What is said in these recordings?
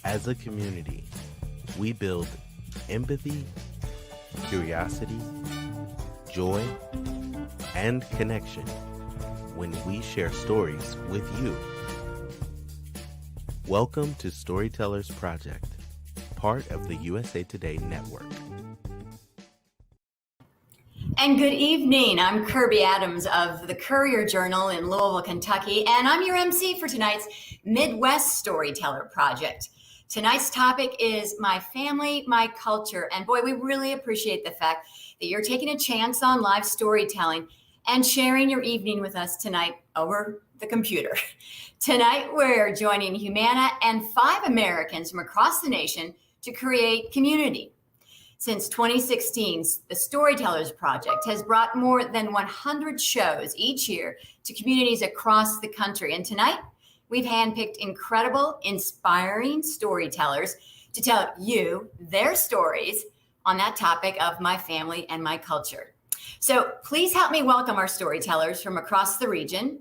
As a community, we build empathy, curiosity, joy, and connection when we share stories with you. Welcome to Storytellers Project, part of the USA Today network. And good evening. I'm Kirby Adams of the Courier Journal in Louisville, Kentucky, and I'm your MC for tonight's Midwest Storyteller Project. Tonight's topic is my family, my culture. And boy, we really appreciate the fact that you're taking a chance on live storytelling and sharing your evening with us tonight over the computer. Tonight, we're joining Humana and 5 Americans from across the nation to create community. Since 2016, the Storytellers Project has brought more than 100 shows each year to communities across the country. And tonight, we've handpicked incredible, inspiring storytellers to tell you their stories on that topic of my family and my culture. So please help me welcome our storytellers from across the region.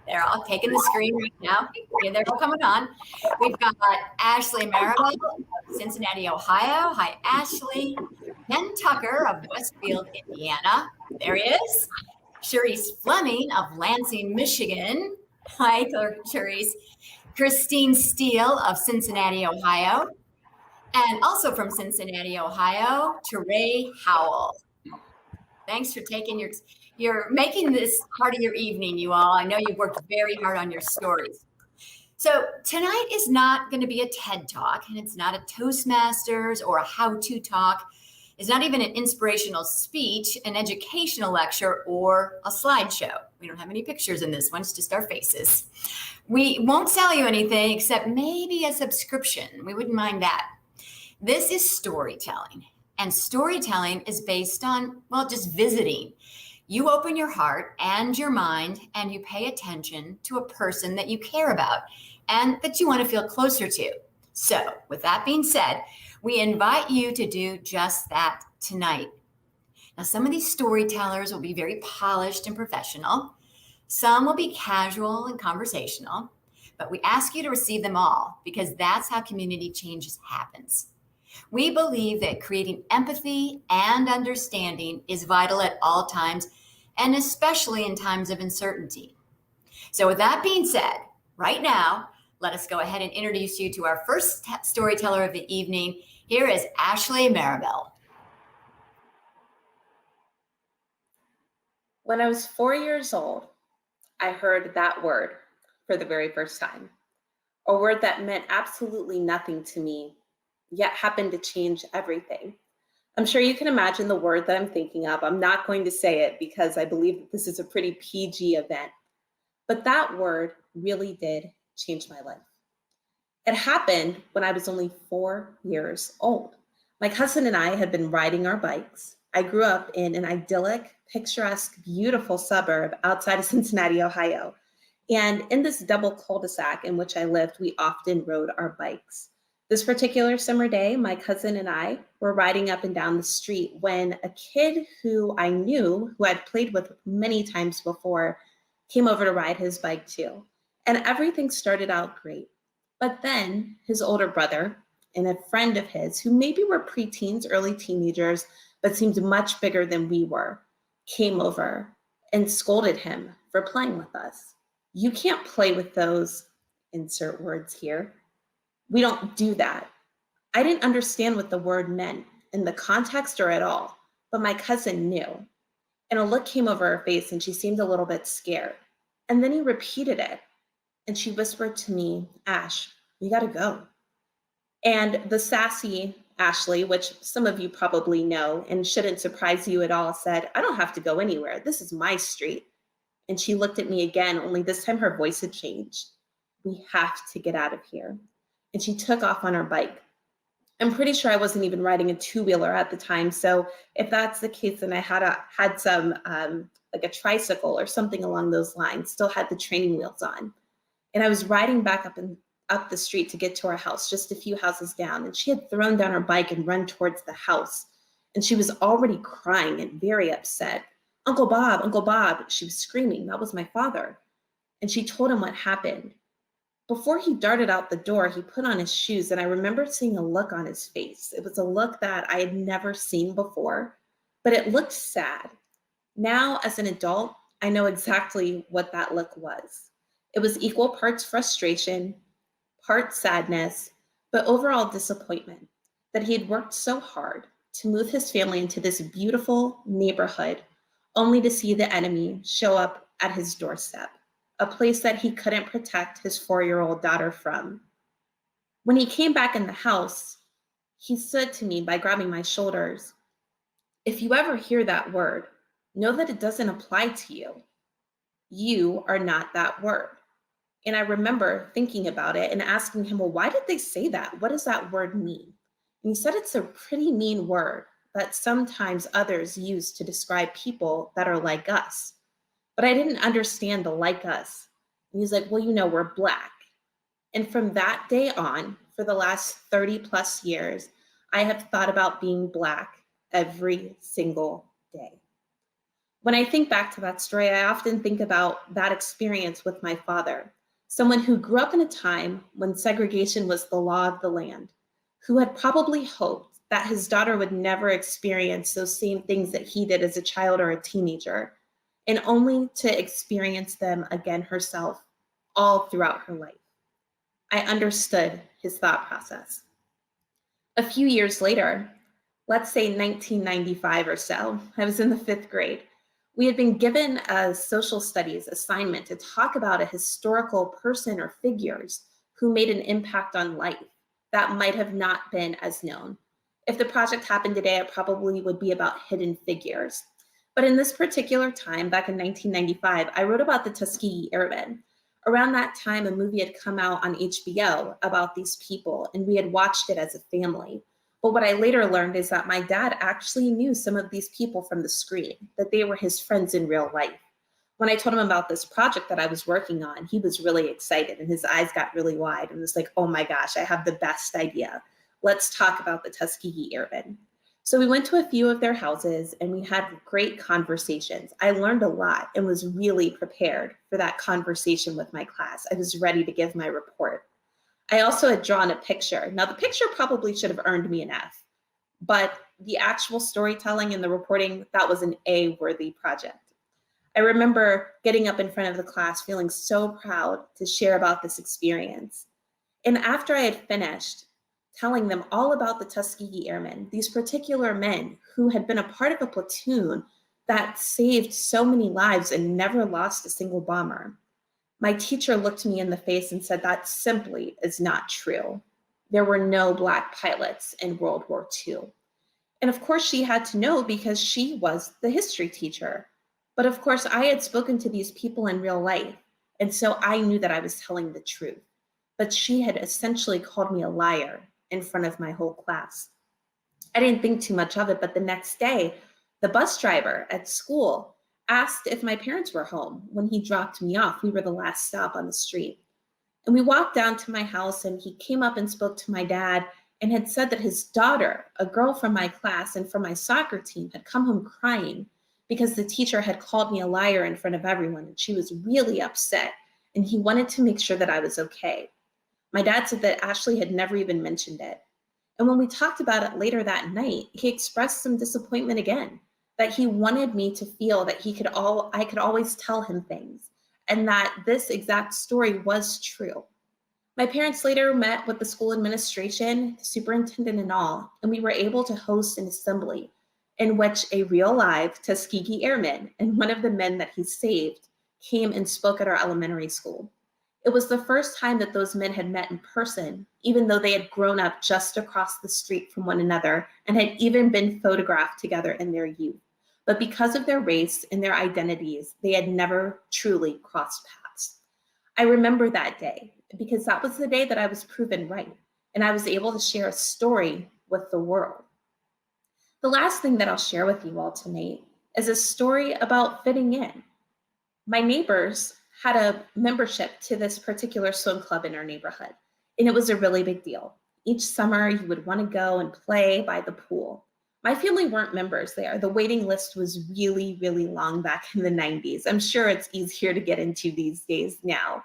They're all taking the screen right now. They're all coming on. We've got Ashleigh Marable of Cincinnati, Ohio. Hi, Ashleigh. Ken Tucker of Westfield, Indiana. There he is. Cherice Fleming of Lansing, Michigan. Hi, Cherice. Christine Steele of Cincinnati, Ohio. And also from Cincinnati, Ohio, Trey Howell. Thanks for taking you're making this part of your evening, you all. I know you've worked very hard on your stories. So tonight is not going to be a TED Talk, and it's not a Toastmasters or a how-to talk. It's not even an inspirational speech, an educational lecture, or a slideshow. We don't have any pictures in this one, it's just our faces. We won't sell you anything except maybe a subscription. We wouldn't mind that. This is storytelling, and storytelling is based on, well, just visiting. You open your heart and your mind, and you pay attention to a person that you care about and that you want to feel closer to. So with that being said, we invite you to do just that tonight. Now, some of these storytellers will be very polished and professional. Some will be casual and conversational, but we ask you to receive them all because that's how community change happens. We believe that creating empathy and understanding is vital at all times, and especially in times of uncertainty. So with that being said, right now, let us go ahead and introduce you to our first storyteller of the evening. Here is Ashleigh Marable. When I was 4 years old, I heard that word for the very first time, a word that meant absolutely nothing to me, yet happened to change everything. I'm sure you can imagine the word that I'm thinking of. I'm not going to say it because I believe that this is a pretty PG event, but that word really did change my life. It happened when I was only 4 years old. My cousin and I had been riding our bikes. I grew up in an idyllic, picturesque, beautiful suburb outside of Cincinnati, Ohio. And in this double cul-de-sac in which I lived, we often rode our bikes. This particular summer day, my cousin and I were riding up and down the street when a kid who I knew, who I'd played with many times before, came over to ride his bike too. And everything started out great. But then his older brother and a friend of his, who maybe were preteens, early teenagers, but seemed much bigger than we were, came over and scolded him for playing with us. You can't play with those, insert words here. We don't do that. I didn't understand what the word meant in the context or at all, but my cousin knew. And a look came over her face and she seemed a little bit scared. And then he repeated it. And she whispered to me, Ash, we gotta go. And the sassy Ashleigh, which some of you probably know and shouldn't surprise you at all, said, I don't have to go anywhere. This is my street. And she looked at me again, only this time her voice had changed. We have to get out of here. And she took off on her bike. I'm pretty sure I wasn't even riding a two-wheeler at the time. So if that's the case, then I had some like a tricycle or something along those lines, still had the training wheels on. And I was riding back up the street to get to our house, just a few houses down. And she had thrown down her bike and run towards the house. And she was already crying and very upset. Uncle Bob, she was screaming. That was my father. And she told him what happened. Before he darted out the door, he put on his shoes, and I remember seeing a look on his face. It was a look that I had never seen before, but it looked sad. Now, as an adult, I know exactly what that look was. It was equal parts frustration, part sadness, but overall disappointment that he had worked so hard to move his family into this beautiful neighborhood, only to see the enemy show up at his doorstep, a place that he couldn't protect his 4-year-old daughter from. When he came back in the house, he said to me by grabbing my shoulders, "If you ever hear that word, know that it doesn't apply to you. You are not that word." And I remember thinking about it and asking him, well, why did they say that? What does that word mean? And he said it's a pretty mean word that sometimes others use to describe people that are like us. But I didn't understand the like us. And he's like, well, we're Black. And from that day on, for the last 30 plus years, I have thought about being Black every single day. When I think back to that story, I often think about that experience with my father, someone who grew up in a time when segregation was the law of the land, who had probably hoped that his daughter would never experience those same things that he did as a child or a teenager, and only to experience them again herself all throughout her life. I understood his thought process. A few years later, let's say 1995 or so, I was in the 5th grade. We had been given a social studies assignment to talk about a historical person or figures who made an impact on life that might have not been as known. If the project happened today, it probably would be about hidden figures. But in this particular time, back in 1995, I wrote about the Tuskegee Airmen. Around that time, a movie had come out on HBO about these people, and we had watched it as a family. But what I later learned is that my dad actually knew some of these people from the screen, that they were his friends in real life. When I told him about this project that I was working on, he was really excited and his eyes got really wide and was like, oh my gosh, I have the best idea. Let's talk about the Tuskegee Airmen. So we went to a few of their houses and we had great conversations. I learned a lot and was really prepared for that conversation with my class. I was ready to give my report. I also had drawn a picture. Now, the picture probably should have earned me an F, but the actual storytelling and the reporting, that was an A-worthy project. I remember getting up in front of the class feeling so proud to share about this experience. And after I had finished telling them all about the Tuskegee Airmen, these particular men who had been a part of a platoon that saved so many lives and never lost a single bomber, my teacher looked me in the face and said, that simply is not true. There were no Black pilots in World War II. And of course she had to know because she was the history teacher. But of course I had spoken to these people in real life. And so I knew that I was telling the truth. But she had essentially called me a liar in front of my whole class. I didn't think too much of it, but the next day, the bus driver at school asked if my parents were home when he dropped me off. We were the last stop on the street. And we walked down to my house and he came up and spoke to my dad and had said that his daughter, a girl from my class and from my soccer team, had come home crying because the teacher had called me a liar in front of everyone and she was really upset and he wanted to make sure that I was okay. My dad said that Ashleigh had never even mentioned it. And when we talked about it later that night, he expressed some disappointment again, that he wanted me to feel that I could always tell him things and that this exact story was true. My parents later met with the school administration, the superintendent and all, and we were able to host an assembly in which a real live Tuskegee Airman and one of the men that he saved came and spoke at our elementary school. It was the first time that those men had met in person, even though they had grown up just across the street from one another and had even been photographed together in their youth. But because of their race and their identities, they had never truly crossed paths. I remember that day because that was the day that I was proven right, and I was able to share a story with the world. The last thing that I'll share with you all tonight is a story about fitting in. My neighbors had a membership to this particular swim club in our neighborhood, and it was a really big deal. Each summer, you would want to go and play by the pool. My family weren't members there. The waiting list was really, really long back in the 90s. I'm sure it's easier to get into these days now.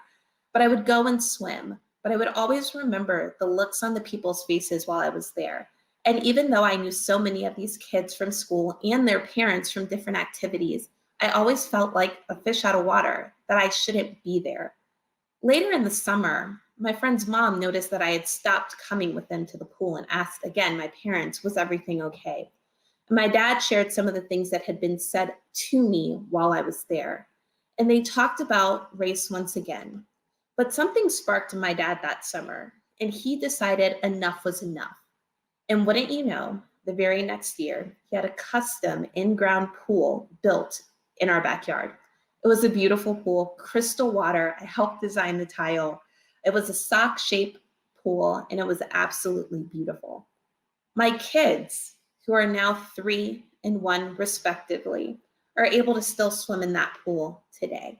but I would go and swim. But I would always remember the looks on the people's faces while I was there. And even though I knew so many of these kids from school and their parents from different activities, I always felt like a fish out of water, that I shouldn't be there. Later in the summer, my friend's mom noticed that I had stopped coming with them to the pool and asked again my parents, was everything okay? And my dad shared some of the things that had been said to me while I was there. And they talked about race once again. But something sparked in my dad that summer, and he decided enough was enough. And wouldn't you know, the very next year, he had a custom in-ground pool built in our backyard. It was a beautiful pool, crystal water. I helped design the tile. It was a sock-shaped pool, and it was absolutely beautiful. My kids, who are now 3 and 1 respectively, are able to still swim in that pool today.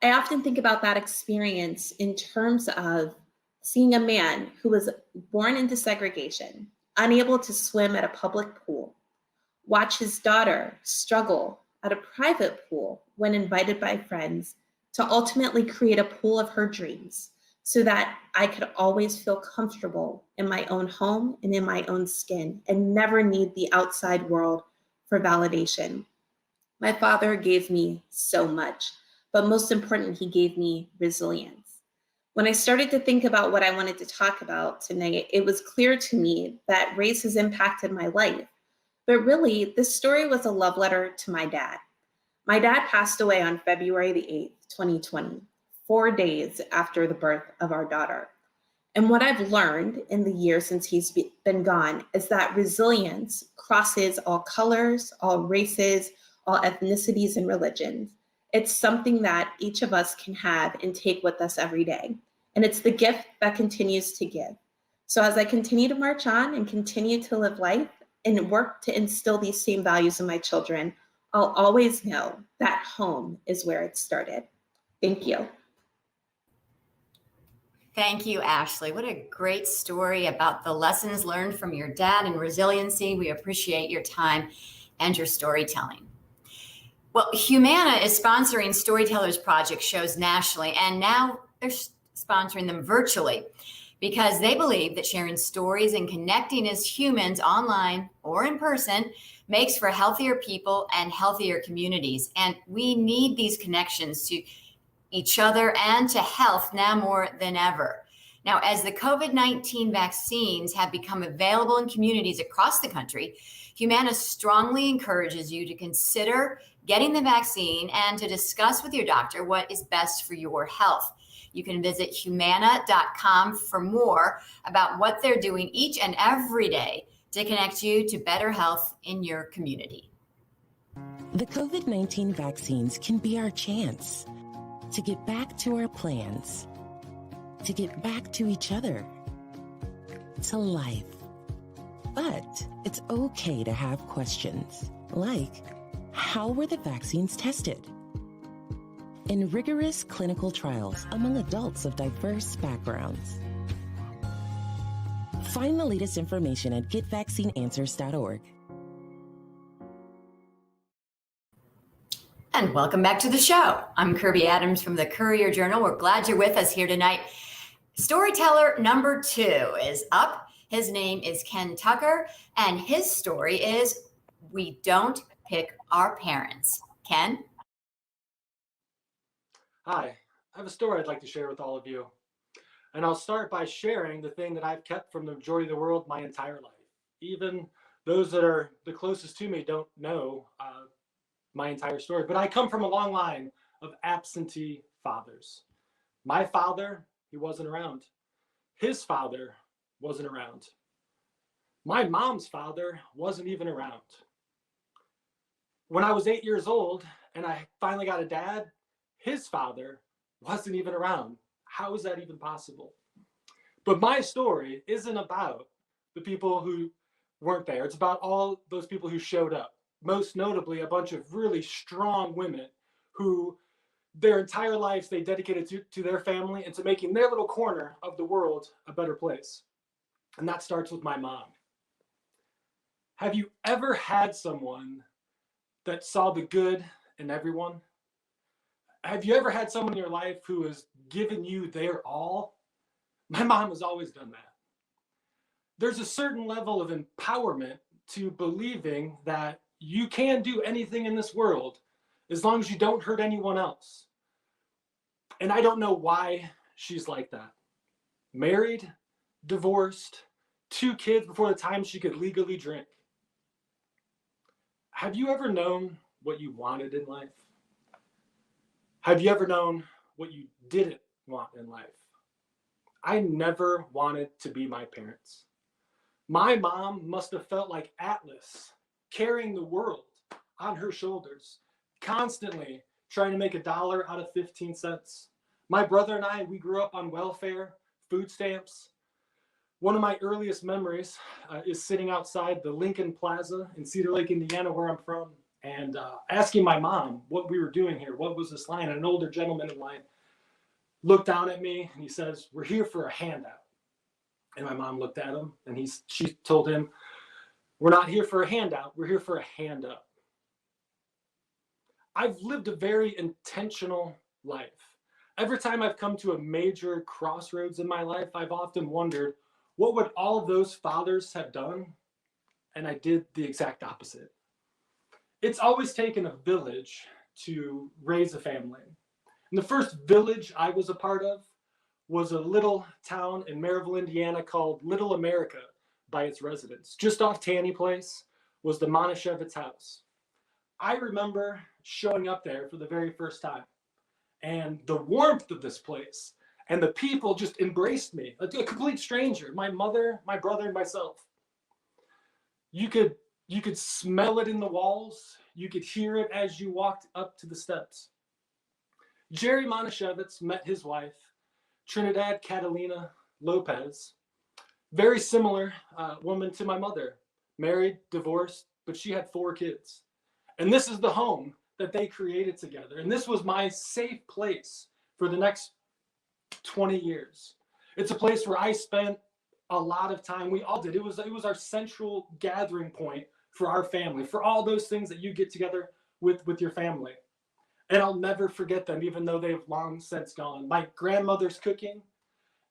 I often think about that experience in terms of seeing a man who was born into segregation, unable to swim at a public pool, watch his daughter struggle at a private pool when invited by friends to ultimately create a pool of her dreams so that I could always feel comfortable in my own home and in my own skin and never need the outside world for validation. My father gave me so much, but most important, he gave me resilience. When I started to think about what I wanted to talk about tonight, it was clear to me that race has impacted my life. But really, this story was a love letter to my dad. My dad passed away on February the 8th, 2020, 4 days after the birth of our daughter. And what I've learned in the years since he's been gone is that resilience crosses all colors, all races, all ethnicities and religions. It's something that each of us can have and take with us every day. And it's the gift that continues to give. So as I continue to march on and continue to live life and work to instill these same values in my children, I'll always know that home is where it started. Thank you. Thank you, Ashleigh. What a great story about the lessons learned from your dad and resiliency. We appreciate your time and your storytelling. Well, Humana is sponsoring Storytellers Project shows nationally, and now they're sponsoring them virtually because they believe that sharing stories and connecting as humans online or in person makes for healthier people and healthier communities. And we need these connections to each other and to health now more than ever. Now, as the COVID-19 vaccines have become available in communities across the country, Humana strongly encourages you to consider getting the vaccine and to discuss with your doctor what is best for your health. You can visit humana.com for more about what they're doing each and every day to connect you to better health in your community. The COVID-19 vaccines can be our chance to get back to our plans, to get back to each other, to life. But it's okay to have questions, like, how were the vaccines tested? In rigorous clinical trials among adults of diverse backgrounds. Find the latest information at getvaccineanswers.org. And welcome back to the show. I'm Kirby Adams from the Courier Journal. We're glad you're with us here tonight. Storyteller number 2 is up. His name is Ken Tucker, and his story is We Don't Pick Our Parents. Ken? Hi, I have a story I'd like to share with all of you. And I'll start by sharing the thing that I've kept from the majority of the world my entire life. Even those that are the closest to me don't know my entire story. But I come from a long line of absentee fathers. My father, he wasn't around. His father wasn't around. My mom's father wasn't even around. When I was 8 years old and I finally got a dad, his father wasn't even around. How is that even possible? But my story isn't about the people who weren't there. It's about all those people who showed up. Most notably, a bunch of really strong women who their entire lives they dedicated to their family and to making their little corner of the world a better place. And that starts with my mom. Have you ever had someone that saw the good in everyone? Have you ever had someone in your life who was given you their all, my mom has always done that. There's a certain level of empowerment to believing that you can do anything in this world as long as you don't hurt anyone else. And I don't know why she's like that. Married, divorced, 2 kids before the time she could legally drink. Have you ever known what you wanted in life? Have you ever known what you didn't want in life? I never wanted to be my parents. My mom must have felt like Atlas carrying the world on her shoulders, constantly trying to make $1 out of 15 cents. My brother and I, we grew up on welfare, food stamps. One of my earliest memories is sitting outside the Lincoln Plaza in Cedar Lake, Indiana, where I'm from, and asking my mom what we were doing here. What was this line? And an older gentleman in line looked down at me and he says, "We're here for a handout." And my mom looked at him and she told him, "We're not here for a handout. We're here for a hand up." I've lived a very intentional life. Every time I've come to a major crossroads in my life, I've often wondered, what would all of those fathers have done? And I did the exact opposite. It's always taken a village to raise a family. And the first village I was a part of was a little town in Marable, Indiana called Little America by its residents. Just off Taney Place was the Monashevitz house. I remember showing up there for the very first time, and the warmth of this place and the people just embraced me, a complete stranger, my mother, my brother, and myself. You could smell it in the walls. You could hear it as you walked up to the steps. Jerry Monashevitz met his wife, Trinidad Catalina Lopez, very similar woman to my mother, married, divorced, but she had 4 kids. And this is the home that they created together. And this was my safe place for the next 20 years. It's a place where I spent a lot of time. We all did. It was our central gathering point for our family, for all those things that you get together with your family. And I'll never forget them, even though they've long since gone. My grandmother's cooking,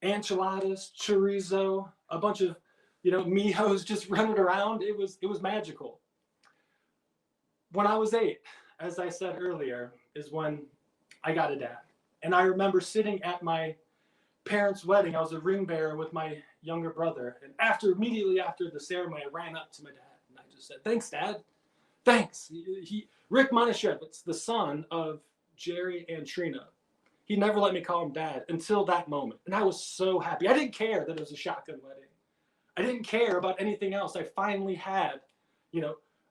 enchiladas, chorizo, a bunch of, mijos just running around. It was magical. When I was 8, as I said earlier, is when I got a dad. And I remember sitting at my parents' wedding. I was a ring bearer with my younger brother. And immediately after the ceremony, I ran up to my dad and I just said, "Thanks, Dad. Thanks." Rick Monashevitz, the son of Jerry and Trina, he never let me call him Dad until that moment. And I was so happy. I didn't care that it was a shotgun wedding. I didn't care about anything else. I finally had,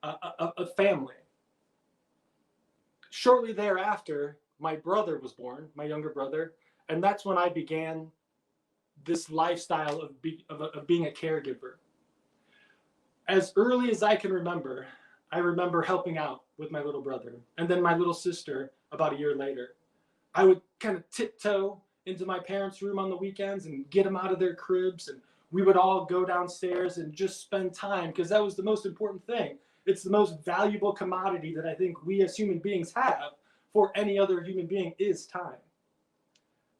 a family. Shortly thereafter, my brother was born, my younger brother, and that's when I began this lifestyle of being a caregiver. As early as I can remember, I remember helping out with my little brother, and then my little sister about a year later. I would kind of tiptoe into my parents' room on the weekends and get them out of their cribs, and we would all go downstairs and just spend time, because that was the most important thing. It's the most valuable commodity that I think we as human beings have for any other human being is time.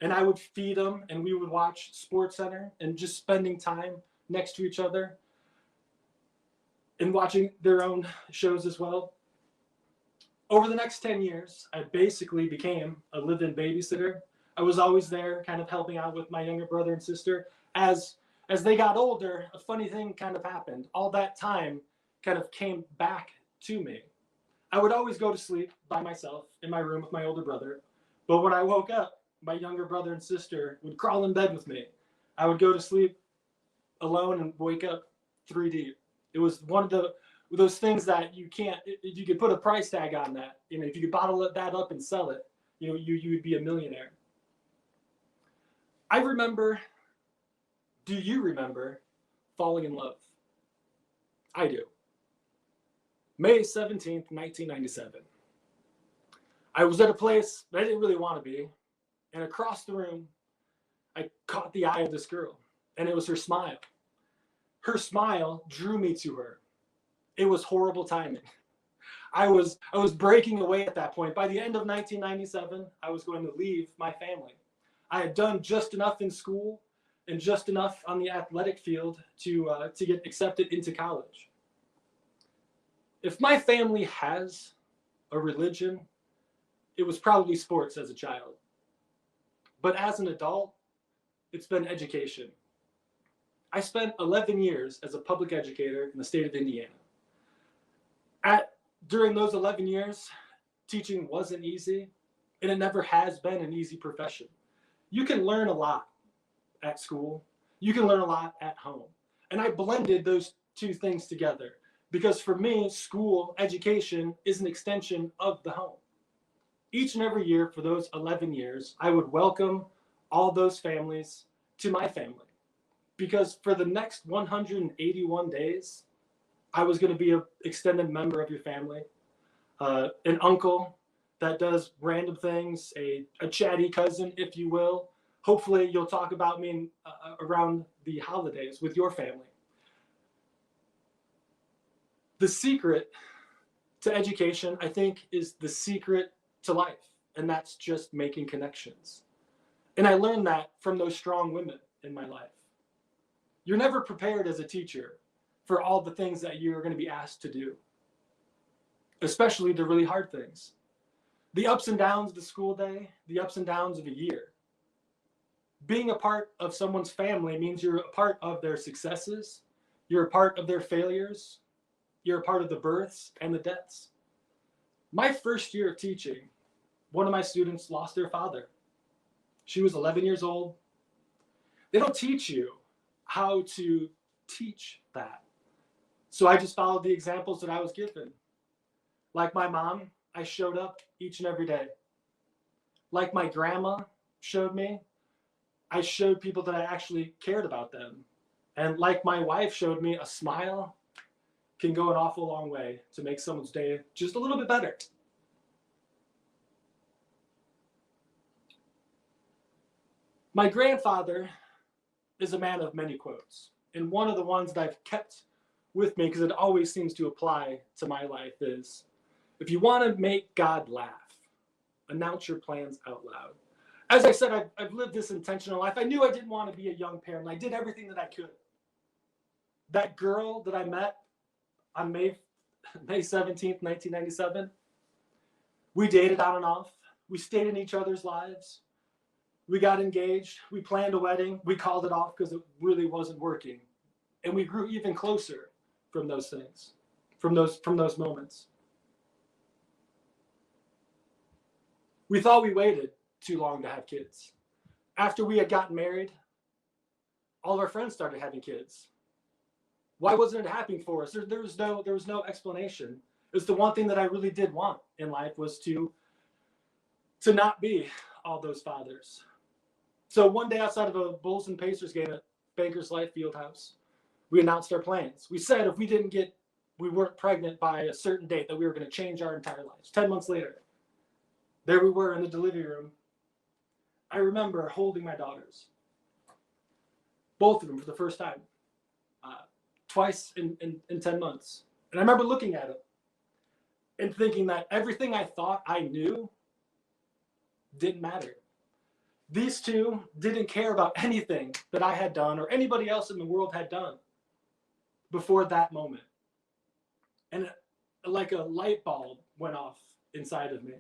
And I would feed them, and we would watch SportsCenter and just spending time next to each other and watching their own shows as well. Over the next 10 years, I basically became a live-in babysitter. I was always there kind of helping out with my younger brother and sister. As they got older, a funny thing kind of happened. All that time kind of came back to me. I would always go to sleep by myself in my room with my older brother. But when I woke up, my younger brother and sister would crawl in bed with me. I would go to sleep alone and wake up 3 deep. It was one of those things that you could put a price tag on that. If you could bottle that up and sell it, you would be a millionaire. Do you remember falling in love? I do. May 17th, 1997. I was at a place that I didn't really want to be, and across the room, I caught the eye of this girl, and it was her smile. Her smile drew me to her. It was horrible timing. I was breaking away at that point. By the end of 1997, I was going to leave my family. I had done just enough in school and just enough on the athletic field to get accepted into college. If my family has a religion, it was probably sports as a child. But as an adult, it's been education. I spent 11 years as a public educator in the state of Indiana. During those 11 years, teaching wasn't easy, and it never has been an easy profession. You can learn a lot at school. You can learn a lot at home. And I blended those two things together because for me, school education is an extension of the home. Each and every year for those 11 years, I would welcome all those families to my family because for the next 181 days, I was going to be an extended member of your family, an uncle that does random things, a chatty cousin, if you will. Hopefully you'll talk about me around the holidays with your family. The secret to education, I think, is the secret to life, and that's just making connections. And I learned that from those strong women in my life. You're never prepared as a teacher for all the things that you're going to be asked to do, especially the really hard things. The ups and downs of the school day, the ups and downs of a year. Being a part of someone's family means you're a part of their successes, you're a part of their failures, you're a part of the births and the deaths. My first year of teaching, one of my students lost their father. She was 11 years old. They don't teach you how to teach that. So I just followed the examples that I was given. Like my mom, I showed up each and every day. Like my grandma showed me, I showed people that I actually cared about them. And like my wife showed me, a smile can go an awful long way to make someone's day just a little bit better. My grandfather is a man of many quotes. And one of the ones that I've kept with me, because it always seems to apply to my life, is if you want to make God laugh, announce your plans out loud. As I said, I've lived this intentional life. I knew I didn't want to be a young parent. I did everything that I could. That girl that I met on May 17th, 1997, we dated on and off. We stayed in each other's lives. We got engaged. We planned a wedding. We called it off because it really wasn't working. And we grew even closer from those things, from those moments. We thought we waited too long to have kids. After we had gotten married, all of our friends started having kids. Why wasn't it happening for us? There was no explanation. It was the one thing that I really did want in life was to not be all those fathers. So one day outside of a Bulls and Pacers game at Bankers Life Fieldhouse, we announced our plans. We said if we weren't pregnant by a certain date, that we were going to change our entire lives. 10 months later, there we were in the delivery room. I remember holding my daughters, both of them for the first time, twice in 10 months. And I remember looking at them and thinking that everything I thought I knew didn't matter. These two didn't care about anything that I had done or anybody else in the world had done before that moment. And like a light bulb went off inside of me.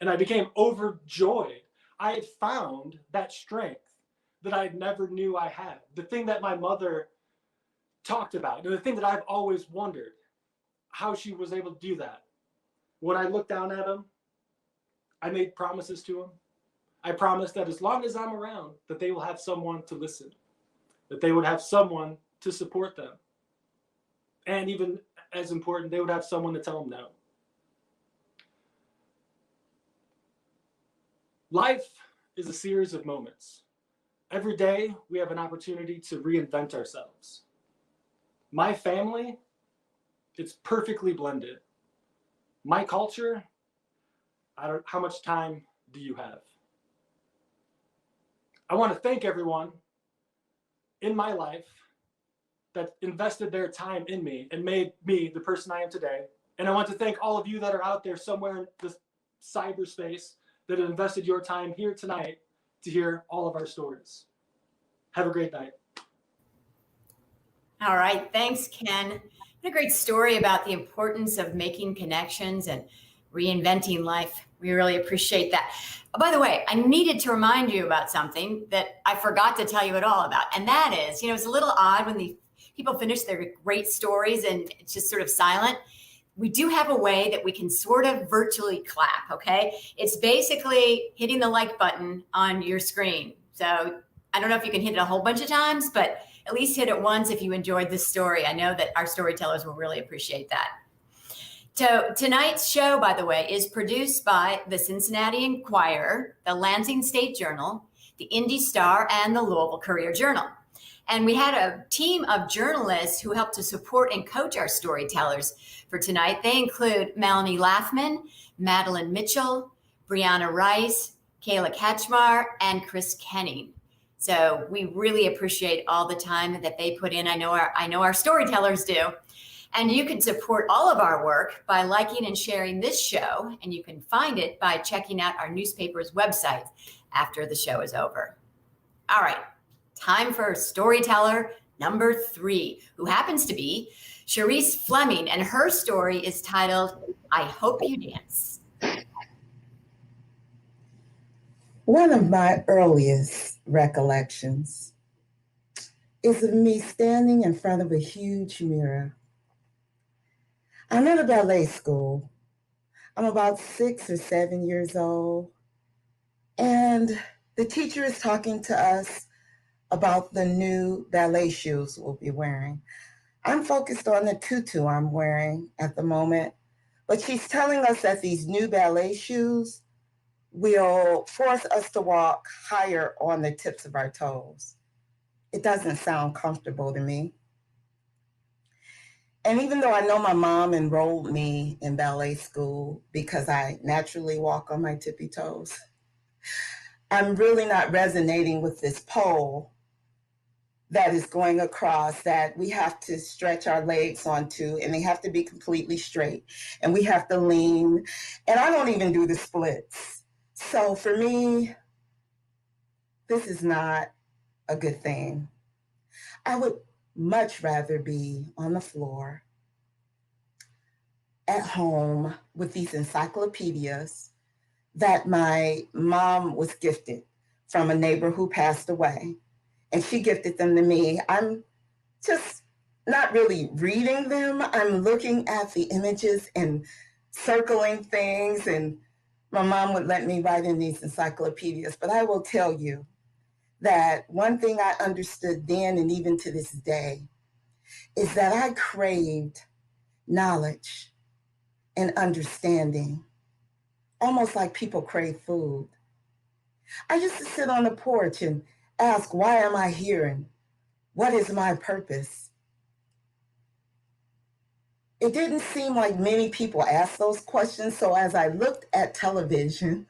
And I became overjoyed. I had found that strength that I never knew I had. The thing that my mother talked about, and the thing that I've always wondered, how she was able to do that. When I looked down at them, I made promises to them. I promised that as long as I'm around, that they will have someone to listen, that they would have someone to support them. And even as important, they would have someone to tell them no. Life is a series of moments. Every day, we have an opportunity to reinvent ourselves. My family, it's perfectly blended. My culture, how much time do you have? I want to thank everyone in my life that invested their time in me and made me the person I am today. And I want to thank all of you that are out there somewhere in this cyberspace that have invested your time here tonight to hear all of our stories. Have a great night. All right. Thanks, Ken. What a great story about the importance of making connections and reinventing life. We really appreciate that. Oh, by the way, I needed to remind you about something that I forgot to tell you at all about. And that is, it's a little odd when the people finish their great stories and it's just sort of silent. We do have a way that we can sort of virtually clap, okay? It's basically hitting the like button on your screen. So I don't know if you can hit it a whole bunch of times, but at least hit it once if you enjoyed this story. I know that our storytellers will really appreciate that. So tonight's show, by the way, is produced by the Cincinnati Enquirer, the Lansing State Journal, the IndyStar, and the Louisville Courier Journal. And we had a team of journalists who helped to support and coach our storytellers for tonight. They include Melanie Laffman, Madeline Mitchell, Brianna Rice, Kayla Ketchmar, and Chris Kenning. So we really appreciate all the time that they put in. I know our storytellers do. And you can support all of our work by liking and sharing this show. And you can find it by checking out our newspaper's website after the show is over. All right, time for storyteller number 3, who happens to be Cherice Fleming. And her story is titled, I Hope You Dance. One of my earliest recollections is of me standing in front of a huge mirror. I'm in a ballet school. I'm about 6 or 7 years old, and the teacher is talking to us about the new ballet shoes we'll be wearing. I'm focused on the tutu I'm wearing at the moment, but she's telling us that these new ballet shoes will force us to walk higher on the tips of our toes. It doesn't sound comfortable to me. And even though I know my mom enrolled me in ballet school because I naturally walk on my tippy toes, I'm really not resonating with this pole that is going across that we have to stretch our legs onto, and they have to be completely straight, and we have to lean. And I don't even do the splits. So for me, this is not a good thing. I would much rather be on the floor at home with these encyclopedias that my mom was gifted from a neighbor who passed away. And she gifted them to me. I'm just not really reading them. I'm looking at the images and circling things. And my mom would let me write in these encyclopedias. But I will tell you that one thing I understood then and even to this day is that I craved knowledge and understanding, almost like people crave food. I used to sit on the porch and ask, why am I here and what is my purpose? It didn't seem like many people asked those questions. So as I looked at television,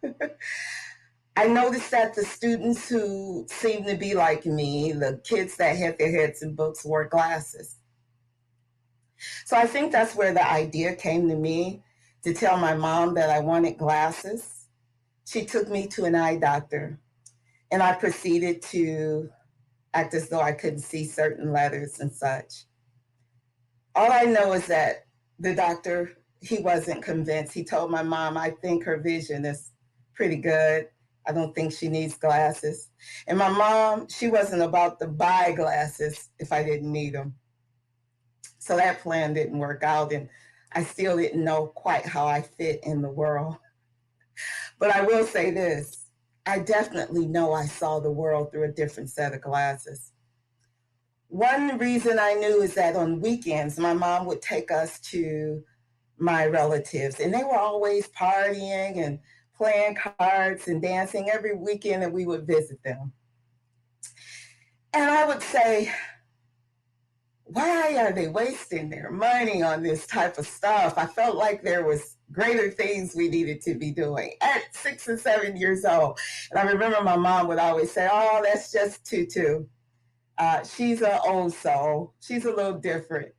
I noticed that the students who seemed to be like me, the kids that had their heads in books, wore glasses. So I think that's where the idea came to me, to tell my mom that I wanted glasses. She took me to an eye doctor, and I proceeded to act as though I couldn't see certain letters and such. All I know is that the doctor, he wasn't convinced. He told my mom, I think her vision is pretty good. I don't think she needs glasses. And my mom, she wasn't about to buy glasses if I didn't need them. So that plan didn't work out, and I still didn't know quite how I fit in the world. But I will say this, I definitely know I saw the world through a different set of glasses. One reason I knew is that on weekends, my mom would take us to my relatives, and they were always partying and playing cards and dancing every weekend that we would visit them. And I would say, why are they wasting their money on this type of stuff? I felt like there was greater things we needed to be doing at 6 and 7 years old. And I remember my mom would always say, oh, that's just Tutu. She's an old soul. She's a little different.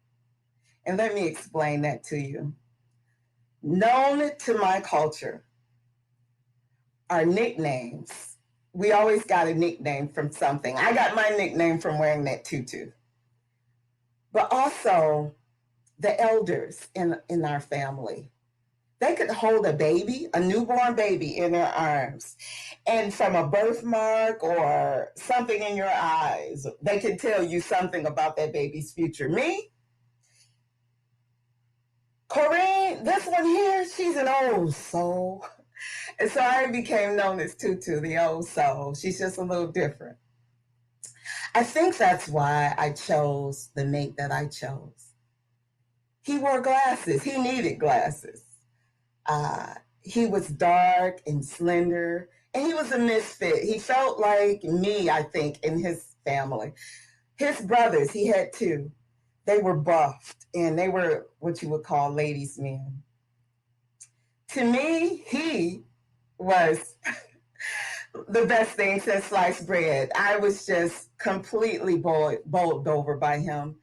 And let me explain that to you. Known to my culture are nicknames we always got a nickname from something. I got my nickname from wearing that tutu. But also the elders in our family, they could hold a baby, a newborn baby in their arms. And from a birthmark or something in your eyes, they can tell you something about that baby's future. Me, Corinne, this one here, she's an old soul. And so I became known as Tutu, the old soul. She's just a little different. I think that's why I chose the mate that I chose. He wore glasses. He needed glasses. He was dark and slender, and he was a misfit. He felt like me, I think, in his family. His brothers, he had two. They were buffed, and they were what you would call ladies' men. To me, he was the best thing since sliced bread. I was just completely bowled over by him.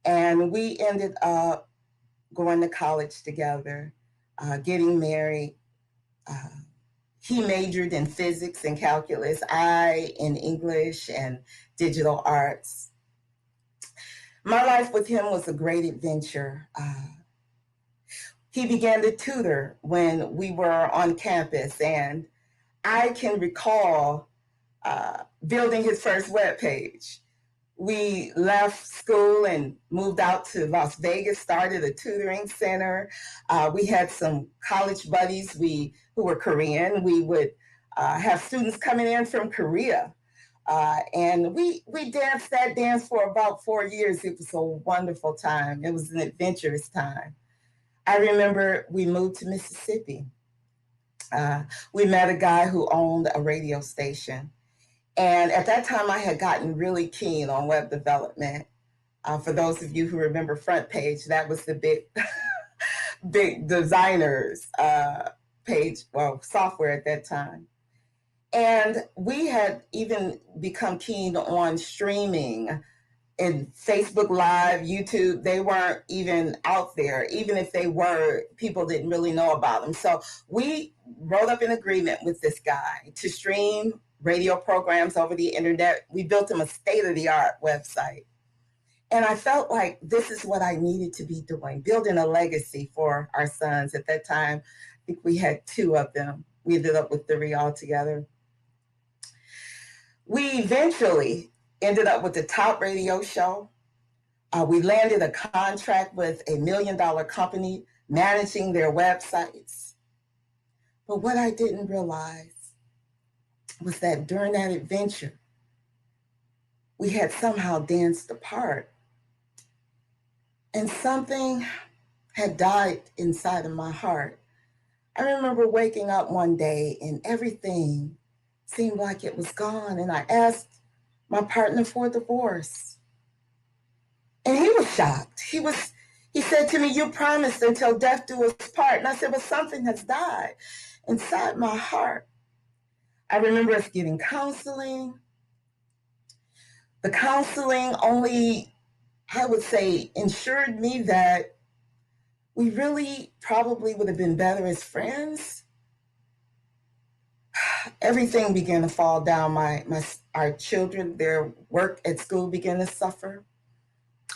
And we ended up going to college together, getting married. He majored in physics and calculus, I in English and digital arts. My life with him was a great adventure. He began to tutor when we were on campus, and I can recall building his first webpage. We left school and moved out to Las Vegas, started a tutoring center. We had some college buddies who were Korean. We would have students coming in from Korea. And we danced that dance for about 4 years. It was a wonderful time. It was an adventurous time. I remember we moved to Mississippi. We met a guy who owned a radio station. And at that time, I had gotten really keen on web development. For those of you who remember Front Page, that was the big designers page, well, software at that time. And we had even become keen on streaming and Facebook Live, YouTube. They weren't even out there. Even if they were, people didn't really know about them. So we wrote up an agreement with this guy to stream radio programs over the internet. We built him a state-of-the-art website. And I felt like this is what I needed to be doing, building a legacy for our sons. At that time, I think we had 2 of them. We ended up with 3 altogether. We eventually ended up with the top radio show. We landed a contract with a $1 million company managing their websites. But what I didn't realize was that during that adventure, we had somehow danced apart. And something had died inside of my heart. I remember waking up one day and everything seemed like it was gone. And I asked my partner for a divorce. And he was shocked. He said to me, "You promised until death do us part." And I said, "But something has died inside my heart." I remember us getting counseling. The counseling only, I would say, ensured me that we really probably would have been better as friends. Everything began to fall down. Our children, their work at school began to suffer.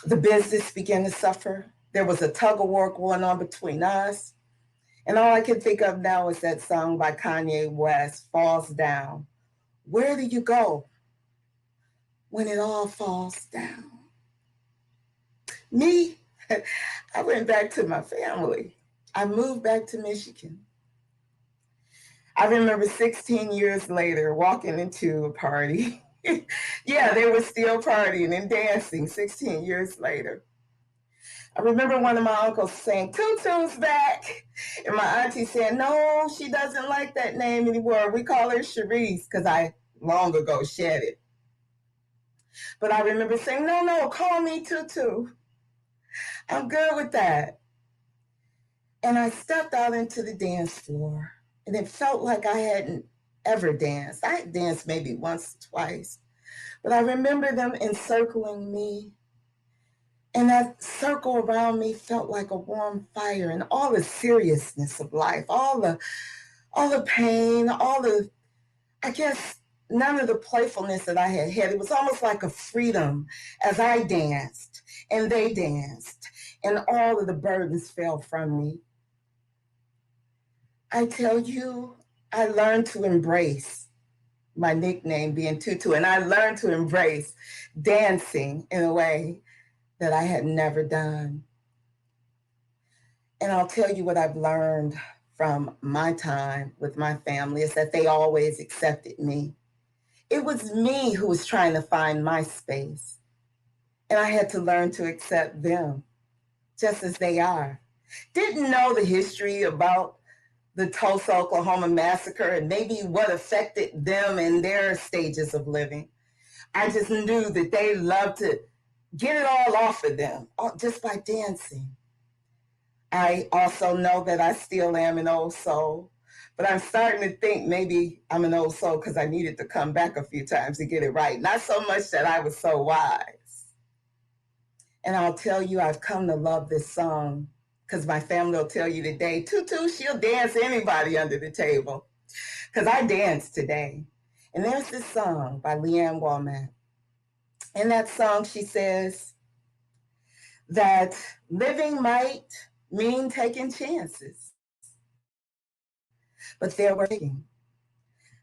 The business began to suffer. There was a tug of war going on between us. And all I can think of now is that song by Kanye West, Falls Down. Where do you go when it all falls down? Me, I went back to my family. I moved back to Michigan. I remember 16 years later walking into a party. Yeah, they were still partying and dancing 16 years later. I remember one of my uncles saying, "Tutu's back." And my auntie said, "No, she doesn't like that name anymore. We call her Cherice," because I long ago shed it. But I remember saying, no, call me Tutu. I'm good with that. And I stepped out into the dance floor, and it felt like I hadn't ever danced. I had danced maybe once, twice, but I remember them encircling me. And that circle around me felt like a warm fire, and all the seriousness of life, all the pain, I guess none of the playfulness that I had had. It was almost like a freedom as I danced and they danced, and all of the burdens fell from me. I tell you, I learned to embrace my nickname being Tutu, and I learned to embrace dancing in a way that I had never done. And I'll tell you what I've learned from my time with my family is that they always accepted me. It was me who was trying to find my space. And I had to learn to accept them just as they are. Didn't know the history about the Tulsa, Oklahoma massacre and maybe what affected them in their stages of living. I just knew that they loved to get it all off of them just by dancing. I also know that I still am an old soul, but I'm starting to think maybe I'm an old soul because I needed to come back a few times to get it right. Not so much that I was so wise. And I'll tell you, I've come to love this song because my family will tell you today, Tutu, she'll dance anybody under the table. Because I danced today. And there's this song by Leanne Womack. In that song, she says that living might mean taking chances, but they're worth taking.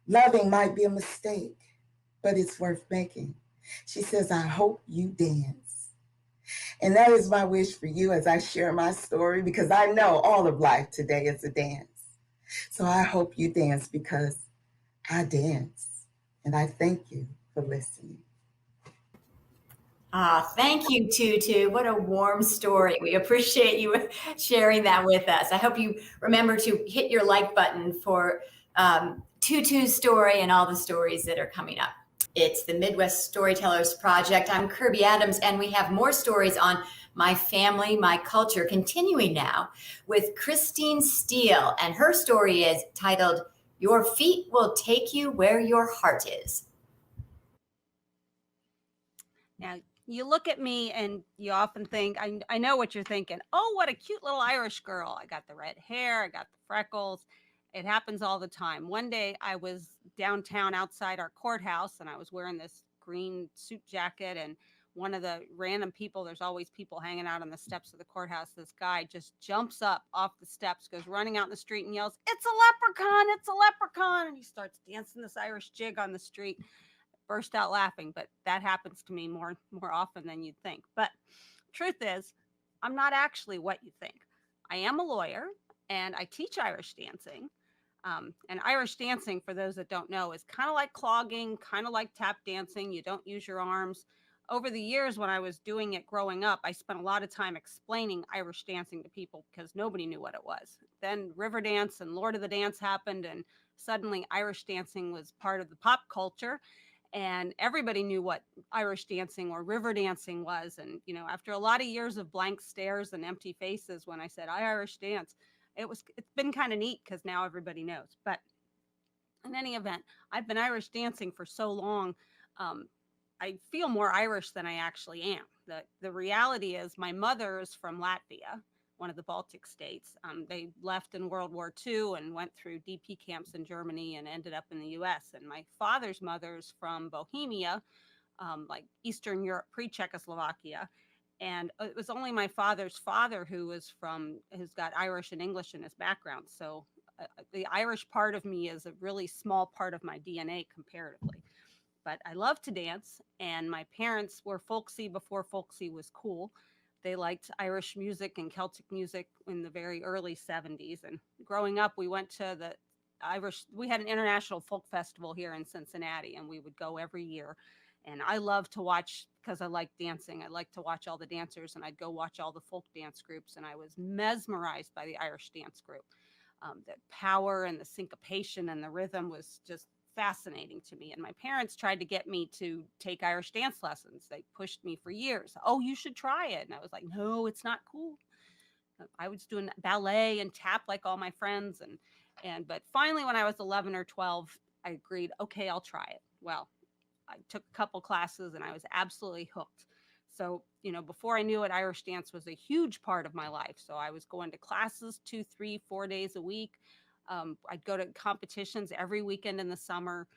Loving might be a mistake, but it's worth making. She says, I hope you dance. And that is my wish for you as I share my story, because I know all of life today is a dance. So I hope you dance because I dance. And I thank you for listening. Thank you, Tutu. What a warm story. We appreciate you sharing that with us. I hope you remember to hit your like button for Tutu's story and all the stories that are coming up. It's the Midwest Storytellers Project. I'm Kirby Adams, and we have more stories on my family, my culture, continuing now with Christine Steele. And her story is titled, Your Feet Will Take You Where Your Heart Is. Now, you look at me and you often think, I know what you're thinking. Oh, what a cute little Irish girl. I got the red hair. I got the freckles. It happens all the time. One day I was downtown outside our courthouse and I was wearing this green suit jacket, and one of the random people, there's always people hanging out on the steps of the courthouse. This guy just jumps up off the steps, goes running out in the street and yells, "It's a leprechaun, it's a leprechaun." And he starts dancing this Irish jig on the street. Burst out laughing, but that happens to me more often than you'd think. But truth is, I'm not actually what you think. I am a lawyer and I teach Irish dancing. And Irish dancing, for those that don't know, is kind of like clogging, kind of like tap dancing. You don't use your arms. Over the years, when I was doing it growing up, I spent a lot of time explaining Irish dancing to people because nobody knew what it was. Then Riverdance and Lord of the Dance happened, and suddenly Irish dancing was part of the pop culture. And everybody knew what Irish dancing or river dancing was. And, after a lot of years of blank stares and empty faces, when I said I Irish dance, it's been kind of neat because now everybody knows. But in any event, I've been Irish dancing for so long. I feel more Irish than I actually am. The reality is my mother is from Latvia, one of the Baltic states. They left in World War II and went through DP camps in Germany and ended up in the US. And my father's mother's from Bohemia, like Eastern Europe, pre-Czechoslovakia. And it was only my father's father who's got Irish and English in his background. So the Irish part of me is a really small part of my DNA comparatively. But I love to dance, and my parents were folksy before folksy was cool. They liked Irish music and Celtic music in the very early 70s. And growing up, we went to we had an international folk festival here in Cincinnati, and we would go every year. And I love to watch, because I like dancing, I like to watch all the dancers, and I'd go watch all the folk dance groups. And I was mesmerized by the Irish dance group. The power and the syncopation and the rhythm was just fascinating to me. And my parents tried to get me to take Irish dance lessons. They pushed me for years. Oh, you should try it. And I was like, no, it's not cool. I was doing ballet and tap like all my friends. But finally, when I was 11 or 12, I agreed, okay, I'll try it. Well, I took a couple classes and I was absolutely hooked. So, before I knew it, Irish dance was a huge part of my life. So I was going to classes 2, 3, 4 days a week. I'd go to competitions every weekend in the summer.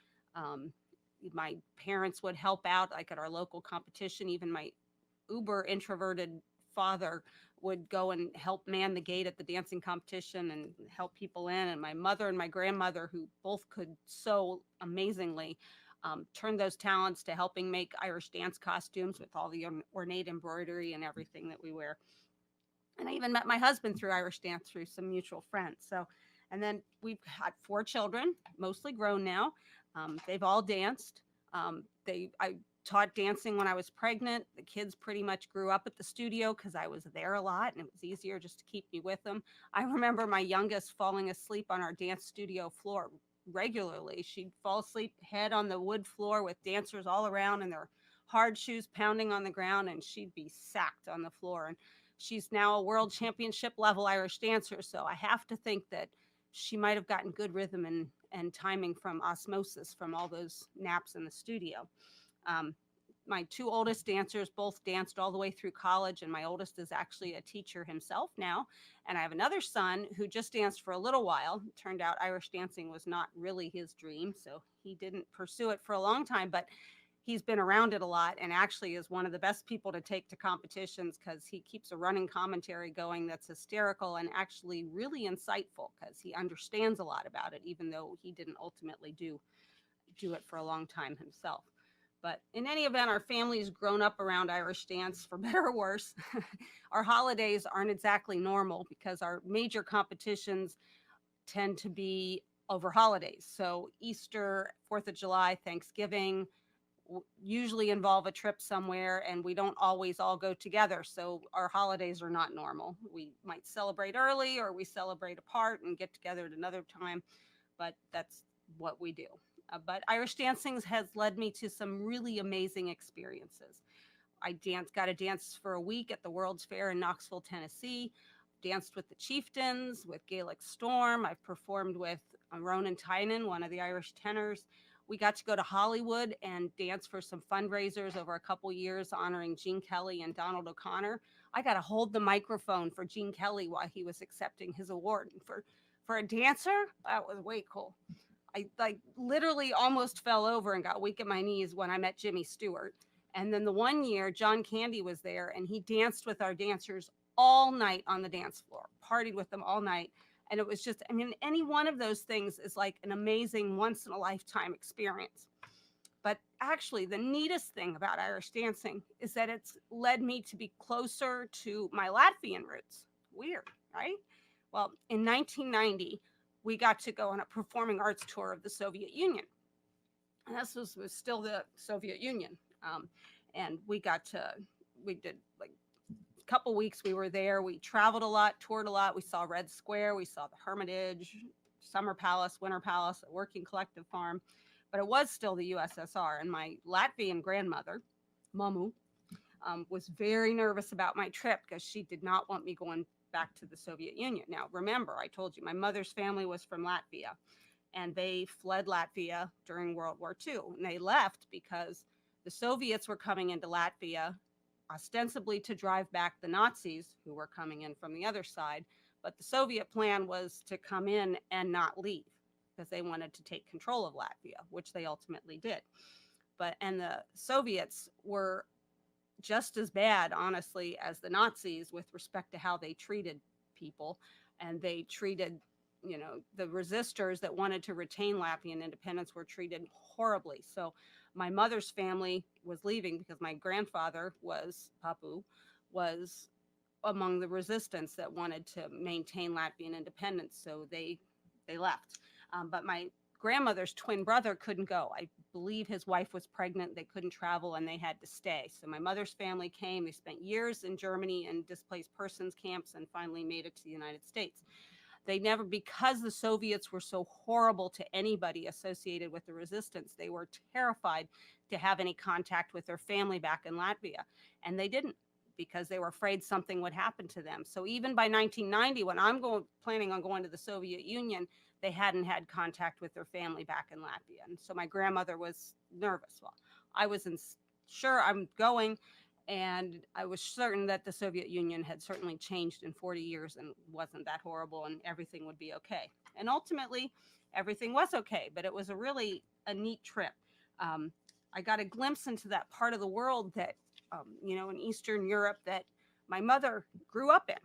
My parents would help out, like at our local competition. Even my uber introverted father would go and help man the gate at the dancing competition and help people in. And my mother and my grandmother, who both could so amazingly, turned those talents to helping make Irish dance costumes with all the ornate embroidery and everything that we wear. And I even met my husband through Irish dance through some mutual friends. So, and then we've had 4 children, mostly grown now. They've all danced. I taught dancing when I was pregnant. The kids pretty much grew up at the studio because I was there a lot and it was easier just to keep me with them. I remember my youngest falling asleep on our dance studio floor regularly. She'd fall asleep head on the wood floor with dancers all around and their hard shoes pounding on the ground, and she'd be sacked on the floor. And she's now a world championship level Irish dancer. So I have to think that she might have gotten good rhythm and timing from osmosis from all those naps in the studio. My 2 oldest dancers both danced all the way through college, and my oldest is actually a teacher himself now. And I have another son who just danced for a little while. It turned out Irish dancing was not really his dream, so he didn't pursue it for a long time, but he's been around it a lot and actually is one of the best people to take to competitions because he keeps a running commentary going that's hysterical and actually really insightful because he understands a lot about it, even though he didn't ultimately do it for a long time himself. But in any event, our family's grown up around Irish dance, for better or worse. Our holidays aren't exactly normal because our major competitions tend to be over holidays. So Easter, 4th of July, Thanksgiving usually involve a trip somewhere, and we don't always all go together. So our holidays are not normal. We might celebrate early or we celebrate apart and get together at another time, but that's what we do. But Irish dancing has led me to some really amazing experiences. I got to dance for a week at the World's Fair in Knoxville, Tennessee, danced with the Chieftains, with Gaelic Storm. I've performed with Ronan Tynan, one of the Irish tenors. We got to go to Hollywood and dance for some fundraisers over a couple years, honoring Gene Kelly and Donald O'Connor. I got to hold the microphone for Gene Kelly while he was accepting his award. And for a dancer, that was way cool. I literally almost fell over and got weak at my knees when I met Jimmy Stewart. And then the one year, John Candy was there and he danced with our dancers all night on the dance floor, partied with them all night. And it was just, I mean, any one of those things is like an amazing once in a lifetime experience. But actually, the neatest thing about Irish dancing is that it's led me to be closer to my Latvian roots. Weird, right? Well, in 1990, we got to go on a performing arts tour of the Soviet Union. And this was still the Soviet Union. And we did like a couple weeks we were there. We traveled a lot, toured a lot. We saw Red Square. We saw the Hermitage, Summer Palace, Winter Palace, a working collective farm. But it was still the USSR. And my Latvian grandmother, Mamu, was very nervous about my trip because she did not want me going back to the Soviet Union. Now, remember, I told you my mother's family was from Latvia, and they fled Latvia during World War II. And they left because the Soviets were coming into Latvia ostensibly to drive back the Nazis who were coming in from the other side. But the Soviet plan was to come in and not leave because they wanted to take control of Latvia, which they ultimately did. And the Soviets were just as bad, honestly, as the Nazis with respect to how they treated people. And they treated, the resistors that wanted to retain Latvian independence were treated horribly. So my mother's family was leaving because my grandfather Papu was among the resistance that wanted to maintain Latvian independence. So they left. But my grandmother's twin brother couldn't go. I believe his wife was pregnant. They couldn't travel and they had to stay. So my mother's family came. They spent years in Germany in displaced persons camps and finally made it to the United States. They never, because the Soviets were so horrible to anybody associated with the resistance, they were terrified to have any contact with their family back in Latvia. And they didn't, because they were afraid something would happen to them. So even by 1990, when I'm planning on going to the Soviet Union, they hadn't had contact with their family back in Latvia. And so my grandmother was nervous. Well, I was sure I'm going, and I was certain that the Soviet Union had certainly changed in 40 years and wasn't that horrible and everything would be okay. And ultimately, everything was okay, but it was a neat trip. I got a glimpse into that part of the world that, in Eastern Europe that my mother grew up in.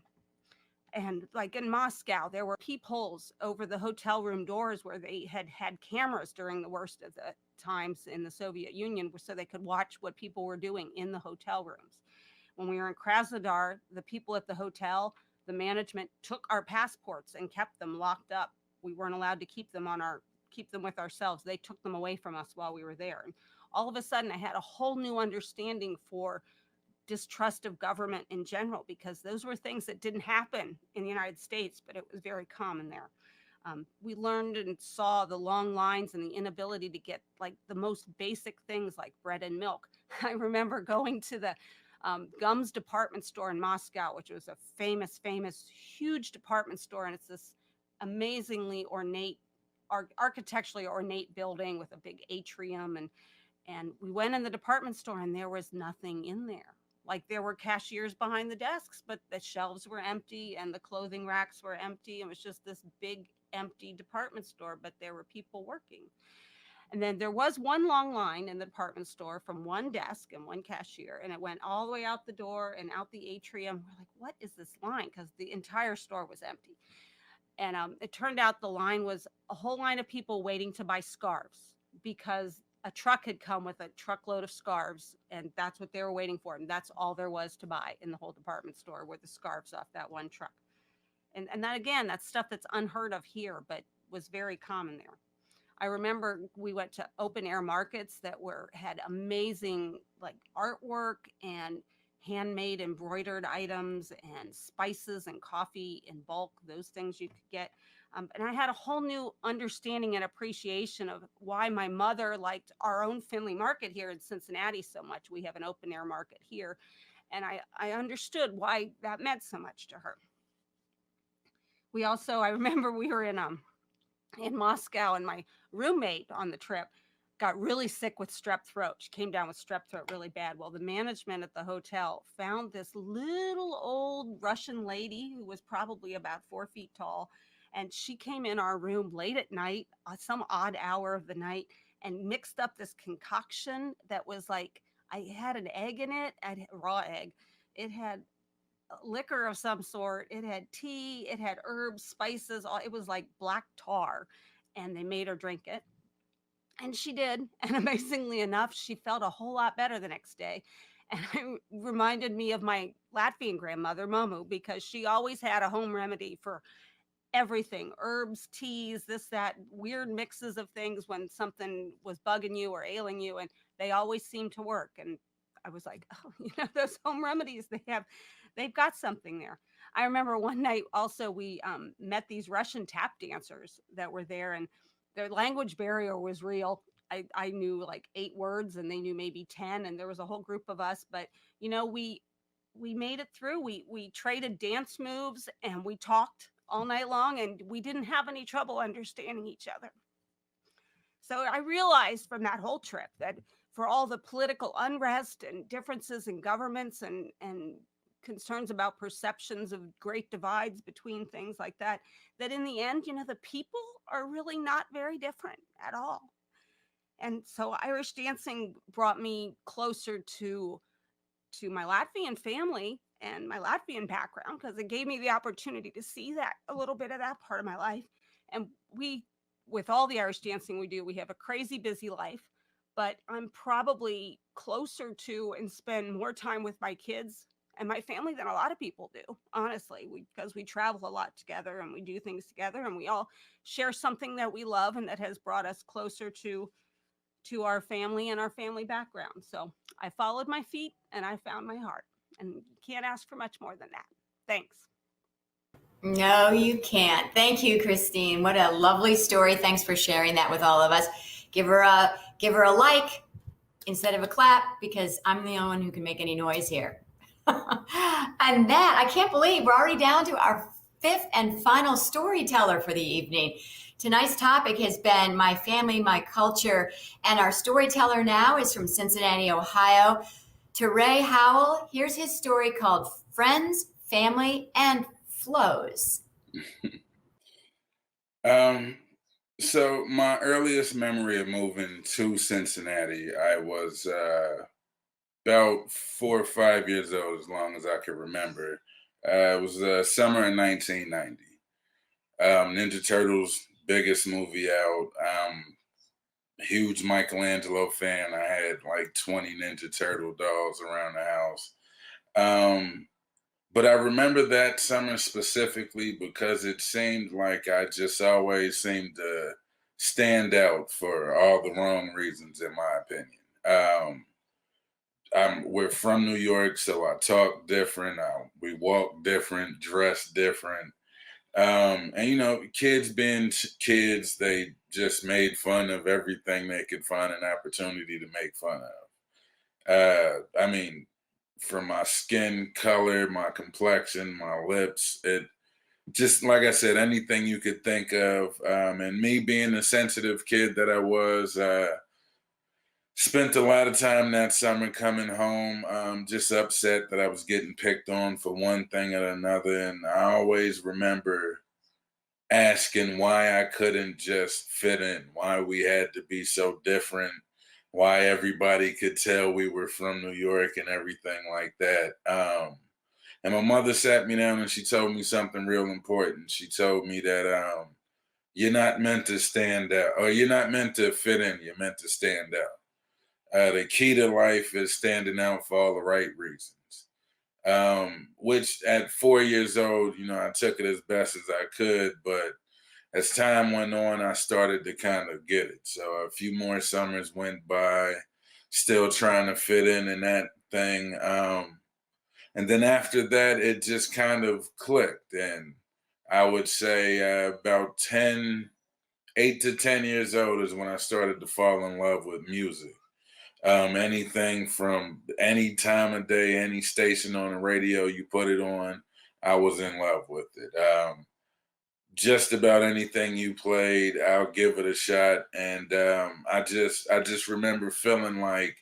And like in Moscow, there were peepholes over the hotel room doors where they had cameras during the worst of the times in the Soviet Union, so they could watch what people were doing in the hotel rooms. When we were in Krasnodar, the people at the hotel, the management took our passports and kept them locked up. We weren't allowed to keep them with ourselves. They took them away from us while we were there. And all of a sudden, I had a whole new understanding for distrust of government in general, because those were things that didn't happen in the United States, but it was very common there. We learned and saw the long lines and the inability to get like the most basic things like bread and milk. I remember going to the Gums department store in Moscow, which was a famous, huge department store. And it's this amazingly ornate, architecturally ornate building with a big atrium. And we went in the department store and there was nothing in there. Like there were cashiers behind the desks, but the shelves were empty and the clothing racks were empty. It was just this big empty department store, but there were people working. And then there was one long line in the department store from one desk and one cashier, and it went all the way out the door and out the atrium. We're like, what is this line? Because the entire store was empty. And it turned out the line was a whole line of people waiting to buy scarves, because a truck had come with a truckload of scarves, and that's what they were waiting for. And that's all there was to buy in the whole department store, were the scarves off that one truck. And that, again, that's stuff that's unheard of here, but was very common there. I remember we went to open air markets that had amazing like artwork and handmade embroidered items and spices and coffee in bulk, those things you could get. And I had a whole new understanding and appreciation of why my mother liked our own Findlay Market here in Cincinnati so much. We have an open air market here. And I understood why that meant so much to her. I remember we were in Moscow, and my roommate on the trip got really sick with strep throat. She came down with strep throat really bad. Well, the management at the hotel found this little old Russian lady who was probably about 4 feet tall. And she came in our room late at night, some odd hour of the night, and mixed up this concoction that was like, I had an egg in it, a raw egg. It had liquor of some sort. It had tea, it had herbs, spices. It was like black tar, and they made her drink it. And she did. And amazingly enough, she felt a whole lot better the next day. And it reminded me of my Latvian grandmother, Momu, because she always had a home remedy for everything: herbs, teas, this, that, weird mixes of things when something was bugging you or ailing you, and they always seemed to work. And I was like, oh, those home remedies, they've got something there. I remember one night also we met these Russian tap dancers that were there, and their language barrier was real. I knew like 8 words and they knew maybe 10, and there was a whole group of us, but we made it through. We traded dance moves and we talked all night long, and we didn't have any trouble understanding each other. So I realized from that whole trip that for all the political unrest and differences in governments and concerns about perceptions of great divides between things like that, that in the end, the people are really not very different at all. And so Irish dancing brought me closer to my Latvian family and my Latvian background, because it gave me the opportunity to see that, a little bit of that part of my life. And with all the Irish dancing we do, we have a crazy busy life, but I'm probably closer to and spend more time with my kids and my family than a lot of people do, honestly, because we travel a lot together and we do things together, and we all share something that we love and that has brought us closer to our family and our family background. So I followed my feet and I found my heart, and you can't ask for much more than that. Thanks. No, you can't. Thank you, Christine. What a lovely story. Thanks for sharing that with all of us. Give her a like instead of a clap, because I'm the only one who can make any noise here. And that, I can't believe we're already down to our 5th and final storyteller for the evening. Tonight's topic has been my family, my culture, and our storyteller now is from Cincinnati, Ohio. Ray Howell, here's his story called Friends, Family, and Flows. So my earliest memory of moving to Cincinnati, I was about 4 or 5 years old, as long as I can remember. It was summer in 1990. Ninja Turtles, biggest movie out. Huge Michelangelo fan. I had like 20 Ninja Turtle dolls around the house. Um, but I remember that summer specifically because it seemed like I just always seemed to stand out for all the wrong reasons, in my opinion. We're from New York, so I talk different. We walk different, dress different. And kids being kids, they just made fun of everything they could find an opportunity to make fun of. I mean, from my skin color, my complexion, my lips, it just like I said, anything you could think of. And me being the sensitive kid that I was, spent a lot of time that summer coming home, just upset that I was getting picked on for one thing or another. And I always remember asking why I couldn't just fit in, why we had to be so different, why everybody could tell we were from New York and everything like that. And my mother sat me down and she told me something real important. She told me that you're not meant to stand out, or you're not meant to fit in, you're meant to stand out. The key to life is standing out for all the right reasons. Which at 4 years old, I took it as best as I could. But as time went on, I started to kind of get it. So a few more summers went by, still trying to fit in that thing. And then after that, it just kind of clicked. And I would say about 8 to 10 years old is when I started to fall in love with music. Anything from any time of day, any station on the radio, you put it on, I was in love with it. Just about anything you played, I'll give it a shot. And I just remember feeling like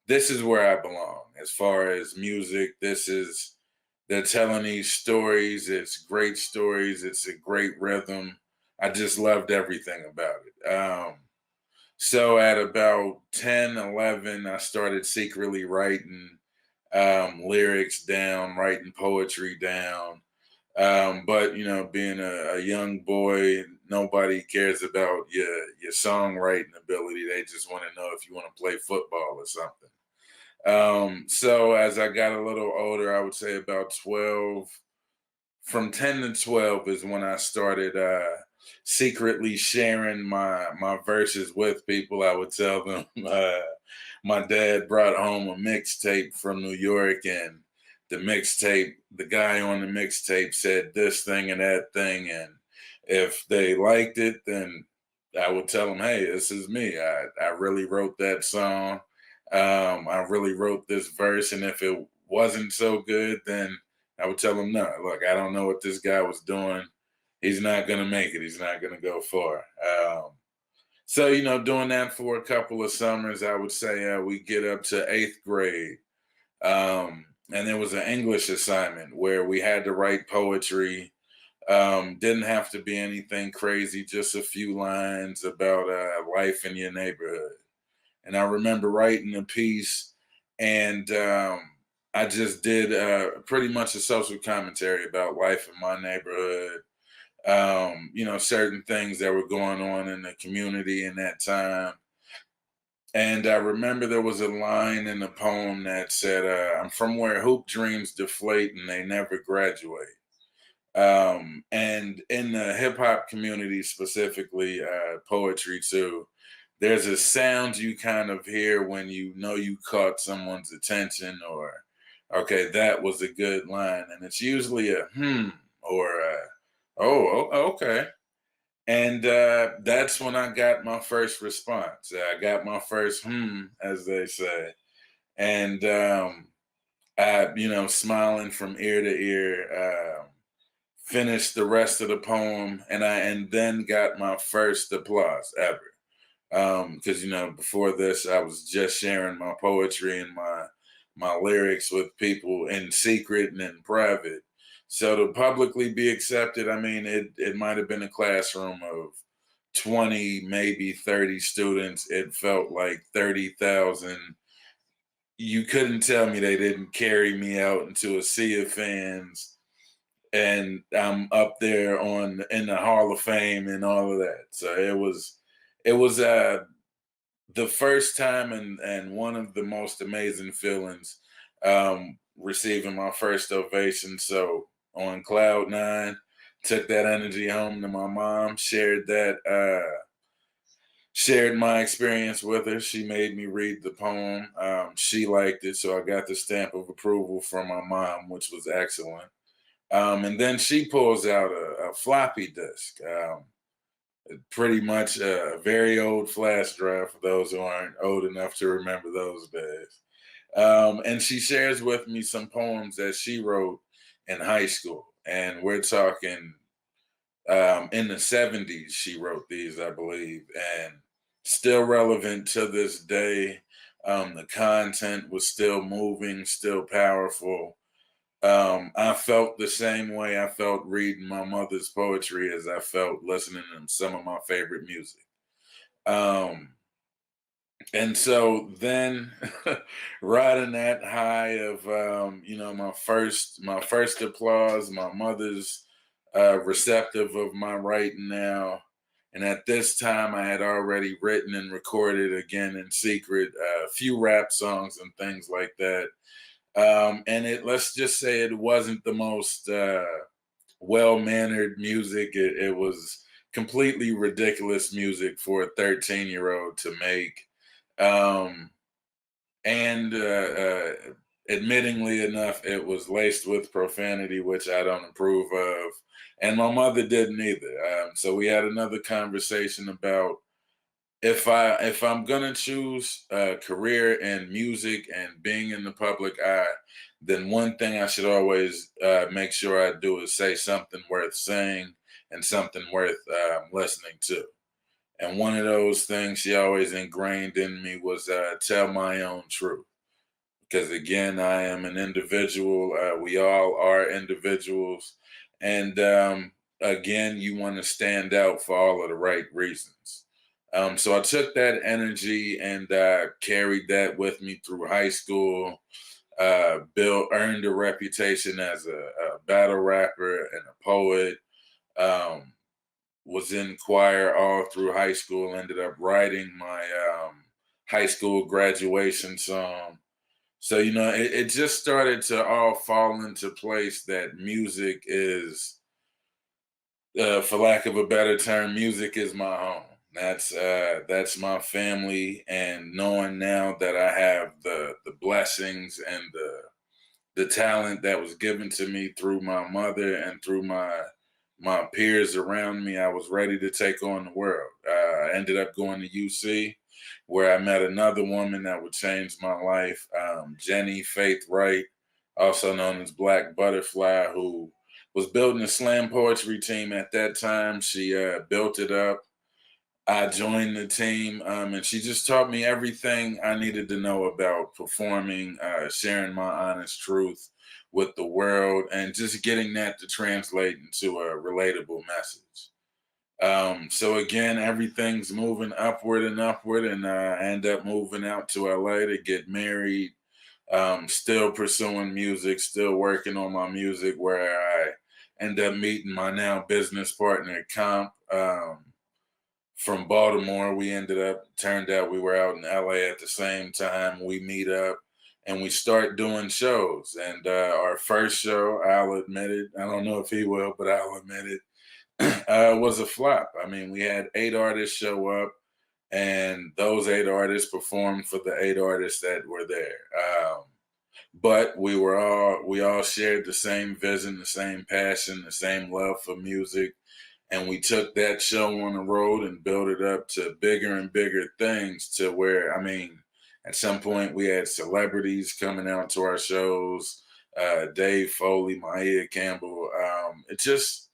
this is where I belong as far as music. They're telling these stories. It's great stories. It's a great rhythm. I just loved everything about it. So at about 10, 11, I started secretly writing lyrics down, writing poetry down. But being a young boy, nobody cares about your songwriting ability. They just want to know if you want to play football or something. So as I got a little older, I would say about 12, from 10 to 12 is when I started secretly sharing my verses with people. I would tell them my dad brought home a mixtape from New York, and the guy on the mixtape said this thing and that thing. And if they liked it, then I would tell them, hey, this is me. I really wrote that song. I really wrote this verse. And if it wasn't so good, then I would tell them, no, look, I don't know what this guy was doing. He's not going to make it. He's not going to go far. So, doing that for a couple of summers, I would say we get up to 8th grade. And there was an English assignment where we had to write poetry. Didn't have to be anything crazy, just a few lines about life in your neighborhood. And I remember writing a piece, and I just did pretty much a social commentary about life in my neighborhood. Certain things that were going on in the community in that time. And I remember there was a line in the poem that said, I'm from where hoop dreams deflate and they never graduate. And in the hip hop community specifically, poetry too, there's a sound you kind of hear when you caught someone's attention, or, okay, that was a good line. And it's usually a or a, oh, okay. And that's when I got my first response. I got my first as they say. And I, smiling from ear to ear, finished the rest of the poem, and then got my first applause ever. Because before this, I was just sharing my poetry and my lyrics with people in secret and in private. So to publicly be accepted, I mean, it might have been a classroom of 20, maybe 30 students, it felt like 30,000. You couldn't tell me they didn't carry me out into a sea of fans, and I'm up there in the Hall of Fame and all of that. So it was the first time and one of the most amazing feelings, receiving my first ovation. So on cloud nine, took that energy home to my mom, shared my experience with her. She made me read the poem. She liked it, so I got the stamp of approval from my mom, which was excellent. And then she pulls out a floppy disk, pretty much a very old flash drive for those who aren't old enough to remember those days. And she shares with me some poems that she wrote in high school. And we're talking in the 70s, she wrote these, I believe, and still relevant to this day. The content was still moving, still powerful. I felt the same way I felt reading my mother's poetry as I felt listening to some of my favorite music. And so then riding that high of, my first applause, my mother's receptive of my writing now. And at this time, I had already written and recorded, again in secret, a few rap songs and things like that. And let's just say it wasn't the most well-mannered music. It was completely ridiculous music for a 13-year-old to make. And admittingly enough, it was laced with profanity, which I don't approve of. And my mother didn't either. So we had another conversation about if I'm gonna choose a career in music and being in the public eye, then one thing I should always make sure I do is say something worth saying and something worth listening to. And one of those things she always ingrained in me was tell my own truth. Because again, I am an individual. We all are individuals. And again, you want to stand out for all of the right reasons. So I took that energy and carried that with me through high school. Earned a reputation as a battle rapper and a poet. Was in choir all through high school. Ended up writing my high school graduation song. So it just started to all fall into place that music is, for lack of a better term, music is my home. That's my family, and knowing now that I have the blessings and the talent that was given to me through my mother and through my peers around me, I was ready to take on the world. I ended up going to UC, where I met another woman that would change my life, Jenny Faith Wright, also known as Black Butterfly, who was building a slam poetry team at that time. She built it up. I joined the team, and she just taught me everything I needed to know about performing, sharing my honest truth with the world, and just getting that to translate into a relatable message. So again, everything's moving upward, and I end up moving out to LA to get married. Still pursuing music, still working on my music, where I end up meeting my now business partner, Comp. From Baltimore. Turned out we were out in LA at the same time. We meet up and we start doing shows. And our first show, I'll admit it, I don't know if he will, but I'll admit it, was a flop. I mean, we had 8 artists show up, and those 8 artists performed for the 8 artists that were there. But we all shared the same vision, the same passion, the same love for music. And we took that show on the road and built it up to bigger and bigger things, to where, at some point we had celebrities coming out to our shows, Dave Foley, Maia Campbell. It just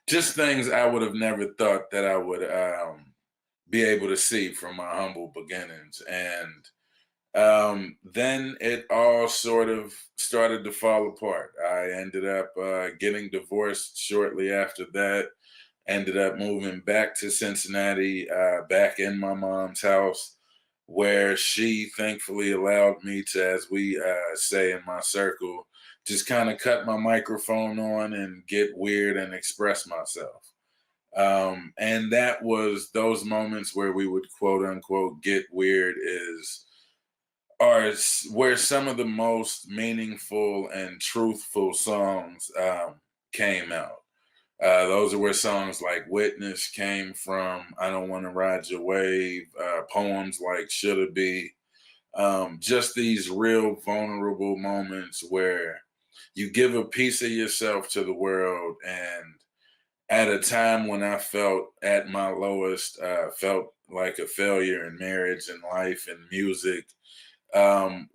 things I would have never thought that I would be able to see from my humble beginnings. And then it all sort of started to fall apart. I ended up getting divorced shortly after that. ended up moving back to Cincinnati, back in my mom's house, where she thankfully allowed me to, as we say in my circle, just kind of cut my microphone on and get weird and express myself. And that was those moments where we would quote unquote get weird are where some of the most meaningful and truthful songs came out. Those are where songs like Witness came from, I Don't Want to Ride Your Wave, poems like Shoulda Be, just these real vulnerable moments where you give a piece of yourself to the world. And at a time when I felt at my lowest, felt like a failure in marriage and life and music,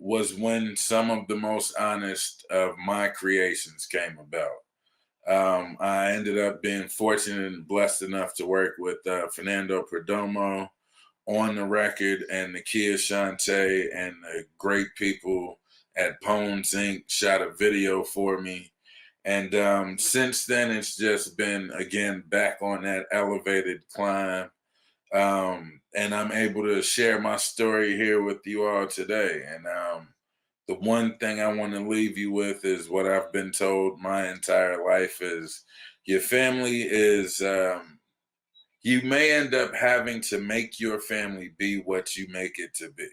was when some of the most honest of my creations came about. I ended up being fortunate and blessed enough to work with Fernando Perdomo on the record, and Nakia Shante and the great people at Poems Inc. shot a video for me. And since then, it's just been, again, back on that elevated climb. And I'm able to share my story here with you all today. And the one thing I want to leave you with is what I've been told my entire life is your family is, you may end up having to make your family be what you make it to be,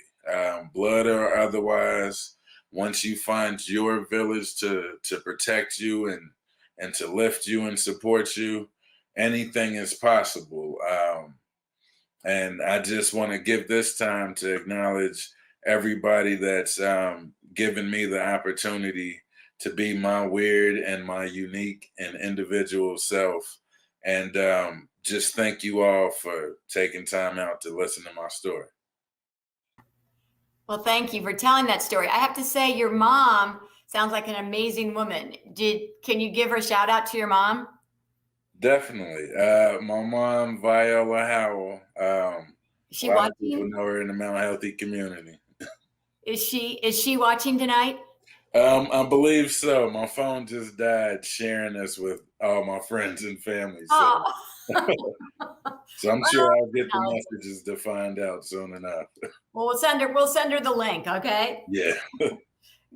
blood or otherwise. Once you find your village to protect you and to lift you and support you, anything is possible. And I just want to give this time to acknowledge everybody that's given me the opportunity to be my weird and my unique and individual self. And just thank you all for taking time out to listen to my story. Well, thank you for telling that story. I have to say, your mom sounds like an amazing woman. Can you give her a shout out to your mom? Definitely. My mom, Viola Howell. Is she a lot watching? of people know her in the Mount Healthy community. Is she watching tonight? I believe so. My phone just died sharing this with all my friends and family. So, Oh. so I'm sure I'll get the messages to find out soon enough. Well, we'll send her the link, okay? Yeah.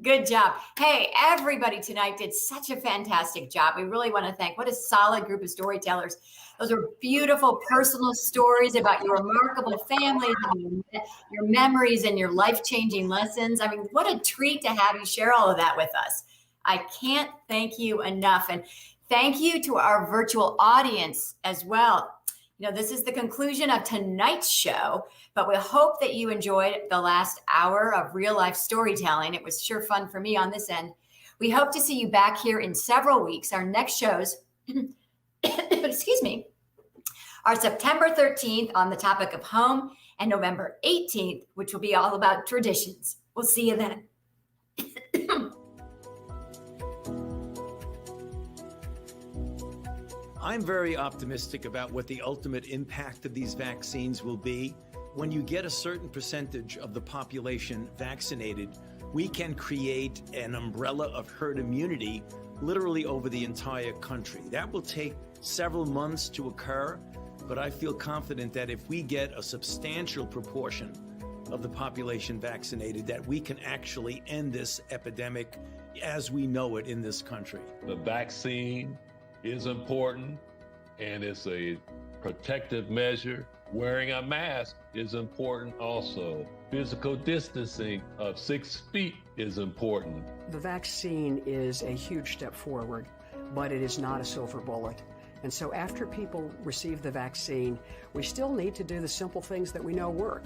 Good job. Hey, everybody tonight did such a fantastic job. We really want to thank, what a solid group of storytellers. Those are beautiful personal stories about your remarkable families and your memories and your life-changing lessons. I mean, what a treat to have you share all of that with us. I can't thank you enough. And thank you to our virtual audience as well. You know, this is the conclusion of tonight's show, but we hope that you enjoyed the last hour of real life storytelling. It was sure fun for me on this end. We hope to see you back here in several weeks. Our next shows, excuse me, are September 13th on the topic of home and November 18th, which will be all about traditions. We'll see you then. I'm very optimistic about what the ultimate impact of these vaccines will be. When you get a certain percentage of the population vaccinated, we can create an umbrella of herd immunity literally over the entire country. That will take several months to occur, but I feel confident that if we get a substantial proportion of the population vaccinated, that we can actually end this epidemic as we know it in this country. The vaccine is important, and it's a protective measure. Wearing a mask is important also. Physical distancing of 6 feet is important. The vaccine is a huge step forward, but it is not a silver bullet. And so after people receive the vaccine, we still need to do the simple things that we know work.